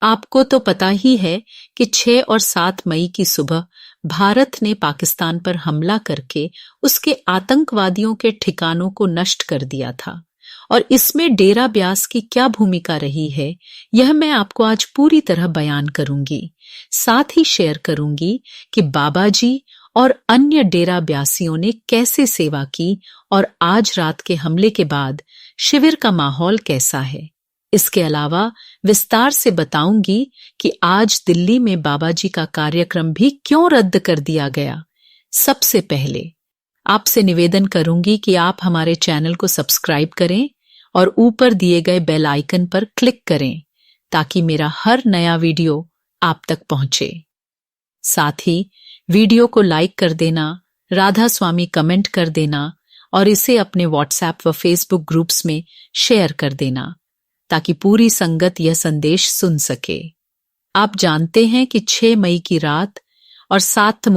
आपको तो पता ही है कि 6 और 7 मई की सुबह भारत ने पाकिस्तान पर हमला करके उसके आतंकवादियों के ठिकानों को नष्ट कर दिया था और इसमें डेरा ब्यास की क्या भूमिका रही है, यह मैं आपको आज पूरी तरह बयान करूंगी। साथ ही शेयर करूंगी कि बाबा जी और अन्य डेरा ब्यासियों ने कैसे सेवा की और आज रात के हमले के बाद शिविर का माहौल कैसा है। इसके अलावा विस्तार से बताऊंगी कि आज दिल्ली में बाबा जी का कार्यक्रम भी क्यों रद्द कर दिया गया। सबसे पहले आपसे निवेदन करूंगी कि आप हमारे चैनल को सब्सक्राइब करें और ऊपर दिए गए बेल आइकन पर क्लिक करें ताकि मेरा हर नया वीडियो आप तक पहुंचे। साथ ही वीडियो को लाइक कर देना, राधा स्वामी कमेंट कर देना और इसे अपने व्हाट्सएप व फेसबुक ग्रुप्स में शेयर कर देना ताकि पूरी संगत यह संदेश सुन सके। आप जानते हैं कि 6 मई की रात और 7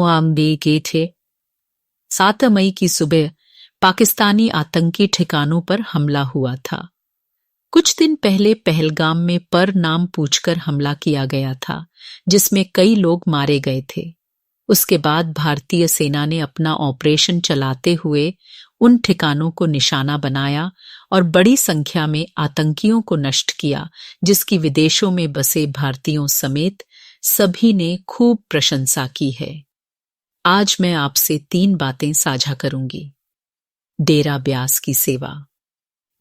मई की सुबह पाकिस्तानी आतंकी ठिकानों पर हमला हुआ था। कुछ दिन पहले पहलगाम में पर नाम पूछकर हमला किया गया था, जिसमें कई लोग मारे गए थे। उसके बाद भारतीय सेना ने अपना ऑपरेशन चलाते हुए उन ठिकानों को निशाना बनाया और बड़ी संख्या में आतंकियों को नष्ट किया, जिसकी विदेशों में बसे भारतीयों समेत सभी ने खूब प्रशंसा की है। आज मैं आपसे 3 बातें साझा करूंगी। डेरा ब्यास की सेवा।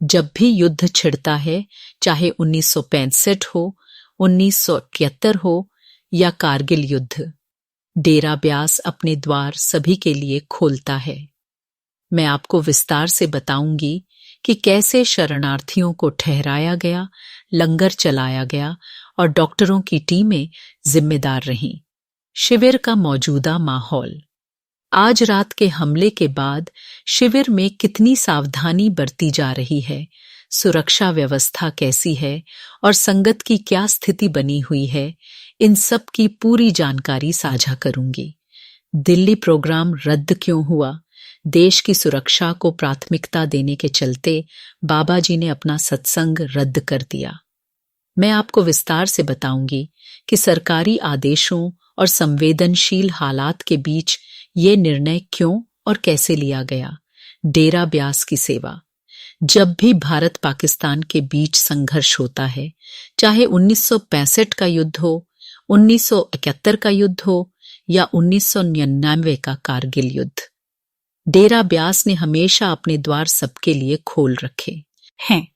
जब भी युद्ध छिड़ता है, चाहे 1965 हो, 1971 हो या कारगिल युद्ध, डेरा ब्यास अपने द्वार सभी के लिए खोलता है। मैं आपको विस्तार से बताऊंगी कि कैसे शरणार्थियों को ठहराया गया, लंगर चलाया गया और डॉक्टरों की टीमें जिम्मेदार रहीं। शिविर का मौजूदा माहौल। आज रात के हमले के बाद शिविर में कितनी सावधानी बरती जा रही है, सुरक्षा व्यवस्था कैसी है और संगत की क्या स्थिति बनी हुई है, इन सब की पूरी जानकारी साझा करूंगी। दिल्ली प्रोग्राम रद्द क्यों हुआ? देश की सुरक्षा को प्राथमिकता देने के चलते बाबा जी ने अपना सत्संग रद्द कर दिया। मैं आपको विस्तार से बताऊंगी कि सरकारी आदेशों और संवेदनशील हालात के बीच ये निर्णय क्यों और कैसे लिया गया। डेरा ब्यास की सेवा। जब भी भारत पाकिस्तान के बीच संघर्ष होता है, चाहे 1965 का युद्ध हो, 1971 का युद्ध हो या 1999 का कारगिल युद्ध, डेरा ब्यास ने हमेशा अपने द्वार सबके लिए खोल रखे हैं।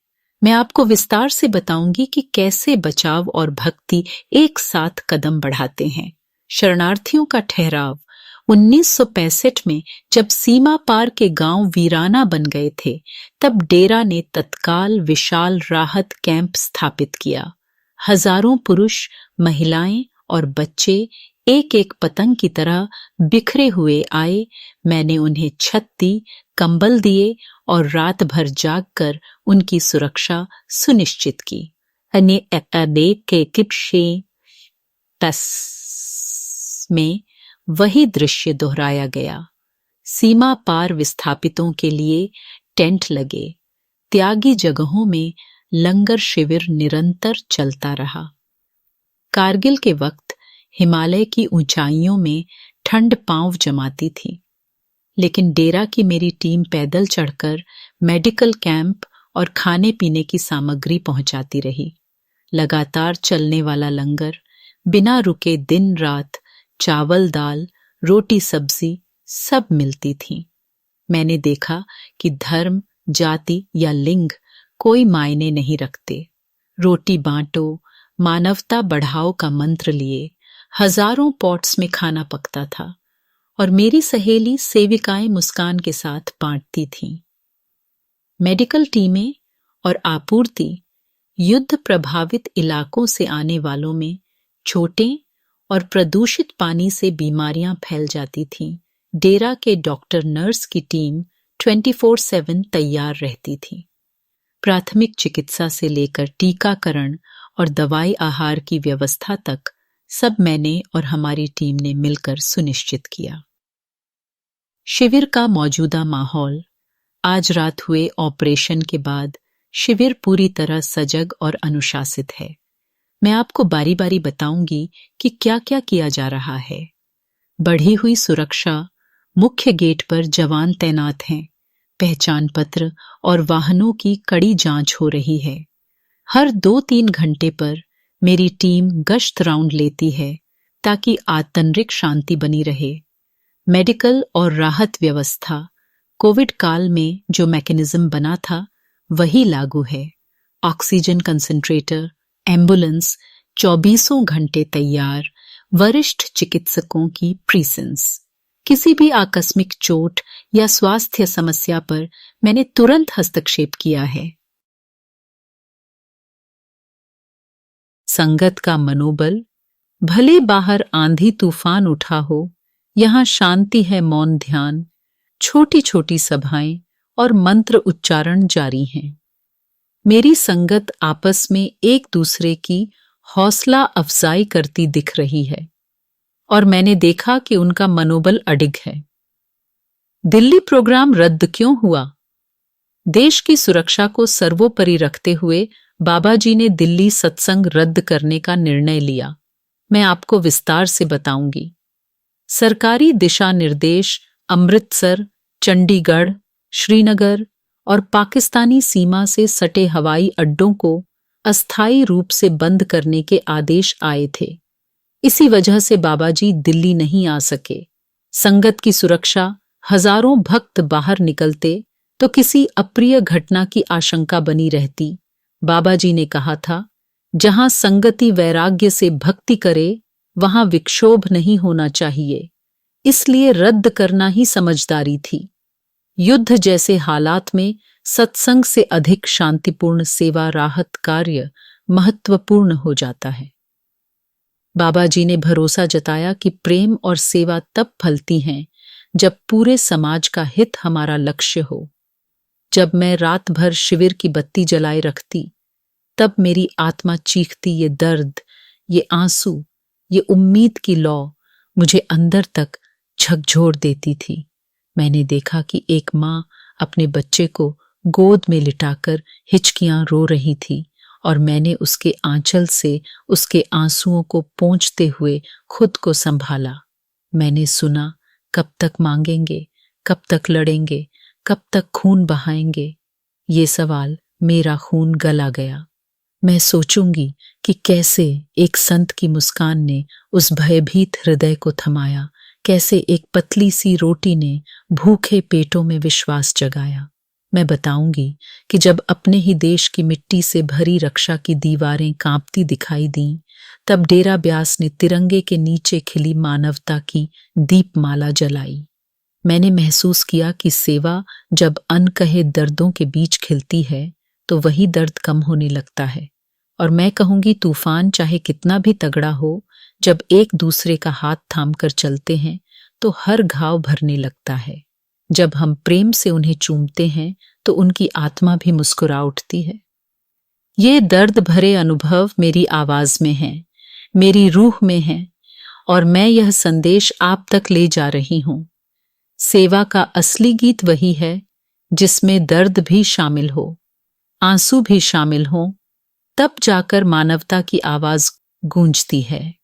मैं आपको विस्तार से बताऊंगी कि कैसे बचाव और भक्ति एक साथ कदम बढ़ाते हैं। शरणार्थियों का ठहराव। 1965 में जब सीमा पार के गांव वीराना बन गए थे, तब डेरा ने तत्काल विशाल राहत कैंप स्थापित किया। हजारों पुरुष, महिलाएं और बच्चे एक एक पतंग की तरह बिखरे हुए आए। मैंने उन्हें छत दी, कंबल दिए और रात भर जागकर उनकी सुरक्षा सुनिश्चित की। में वही दृश्य दोहराया गया। सीमा पार विस्थापितों के लिए टेंट लगे। त्यागी जगहों में लंगर शिविर निरंतर चलता रहा। कारगिल के वक्त हिमालय की ऊंचाइयों में ठंड पांव जमाती थी, लेकिन डेरा की मेरी टीम पैदल चढ़कर मेडिकल कैंप और खाने पीने की सामग्री पहुंचाती रही। लगातार चलने वाला लंगर, बिना रुके दिन रात चावल दाल रोटी सब्जी सब मिलती थी। मैंने देखा कि धर्म, जाति या लिंग कोई मायने नहीं रखते। रोटी बांटो, मानवता बढ़ाओ का मंत्र लिए हजारों पॉट्स में खाना पकता था और मेरी सहेली सेविकाएं मुस्कान के साथ बांटती थीं। मेडिकल टीमें और आपूर्ति। युद्ध प्रभावित इलाकों से आने वालों में चोटें और प्रदूषित पानी से बीमारियां फैल जाती थीं। डेरा के डॉक्टर नर्स की टीम 24/7 तैयार रहती थी। प्राथमिक चिकित्सा से लेकर टीकाकरण और दवाई आहार की व्यवस्था तक सब मैंने और हमारी टीम ने मिलकर सुनिश्चित किया। शिविर का मौजूदा माहौल। आज रात हुए ऑपरेशन के बाद शिविर पूरी तरह सजग और अनुशासित है। मैं आपको बारी बारी बताऊंगी कि क्या क्या किया जा रहा है। बढ़ी हुई सुरक्षा, मुख्य गेट पर जवान तैनात हैं, पहचान पत्र और वाहनों की कड़ी जांच हो रही है। हर 2-3 घंटे पर मेरी टीम गश्त राउंड लेती है ताकि आंतरिक शांति बनी रहे। मेडिकल और राहत व्यवस्था, कोविड काल में जो मैकेनिज्म बना था वही लागू है। ऑक्सीजन कंसंट्रेटर, एम्बुलेंस 24 घंटे तैयार, वरिष्ठ चिकित्सकों की प्रीसेंस। किसी भी आकस्मिक चोट या स्वास्थ्य समस्या पर मैंने तुरंत हस्तक्षेप किया है। संगत का मनोबल, भले बाहर आंधी तूफान उठा हो, यहाँ शांति है, मौन ध्यान, छोटी छोटी सभाएं और मंत्र उच्चारण जारी हैं। मेरी संगत आपस में एक दूसरे की हौसला अफजाई करती दिख रही है और मैंने देखा कि उनका मनोबल अडिग है। दिल्ली प्रोग्राम रद्द क्यों हुआ? देश की सुरक्षा को सर्वोपरि रखते हुए बाबा जी ने दिल्ली सत्संग रद्द करने का निर्णय लिया। मैं आपको विस्तार से बताऊंगी। सरकारी दिशा निर्देश अमृतसर, चंडीगढ़, श्रीनगर और पाकिस्तानी सीमा से सटे हवाई अड्डों को अस्थायी रूप से बंद करने के आदेश आए थे। इसी वजह से बाबा जी दिल्ली नहीं आ सके। संगत की सुरक्षा, हजारों भक्त बाहर निकलते तो किसी अप्रिय घटना की आशंका बनी रहती। बाबा जी ने कहा था, जहां संगति वैराग्य से भक्ति करे वहां विक्षोभ नहीं होना चाहिए, इसलिए रद्द करना ही समझदारी थी। युद्ध जैसे हालात में सत्संग से अधिक शांतिपूर्ण सेवा राहत कार्य महत्वपूर्ण हो जाता है। बाबा जी ने भरोसा जताया कि प्रेम और सेवा तब फलती हैं जब पूरे समाज का हित हमारा लक्ष्य हो। जब मैं रात भर शिविर की बत्ती जलाए रखती, तब मेरी आत्मा चीखती, ये दर्द, ये आंसू, ये उम्मीद की लौ मुझे अंदर तक झकझोर देती थी। मैंने देखा कि एक माँ अपने बच्चे को गोद में लिटाकर हिचकियां रो रही थी और मैंने उसके आंचल से उसके आंसुओं को पोंछते हुए खुद को संभाला। मैंने सुना, कब तक मांगेंगे, कब तक लड़ेंगे, कब तक खून बहाएंगे? ये सवाल मेरा खून गला गया। मैं सोचूंगी कि कैसे एक संत की मुस्कान ने उस भयभीत हृदय को थमाया, कैसे एक पतली सी रोटी ने भूखे पेटों में विश्वास जगाया। मैं बताऊंगी कि जब अपने ही देश की मिट्टी से भरी रक्षा की दीवारें कांपती दिखाई दीं, तब डेरा ब्यास ने तिरंगे के नीचे खिली मानवता की दीपमाला जलाई। मैंने महसूस किया कि सेवा जब अनकहे दर्दों के बीच खिलती है तो वही दर्द कम होने लगता है। और मैं कहूंगी, तूफान चाहे कितना भी तगड़ा हो, जब एक दूसरे का हाथ थाम कर चलते हैं तो हर घाव भरने लगता है। जब हम प्रेम से उन्हें चूमते हैं तो उनकी आत्मा भी मुस्कुरा उठती है। ये दर्द भरे अनुभव मेरी आवाज में हैं, मेरी रूह में हैं, और मैं यह संदेश आप तक ले जा रही हूं। सेवा का असली गीत वही है जिसमें दर्द भी शामिल हो, आंसू भी शामिल हो, तब जाकर मानवता की आवाज गूंजती है।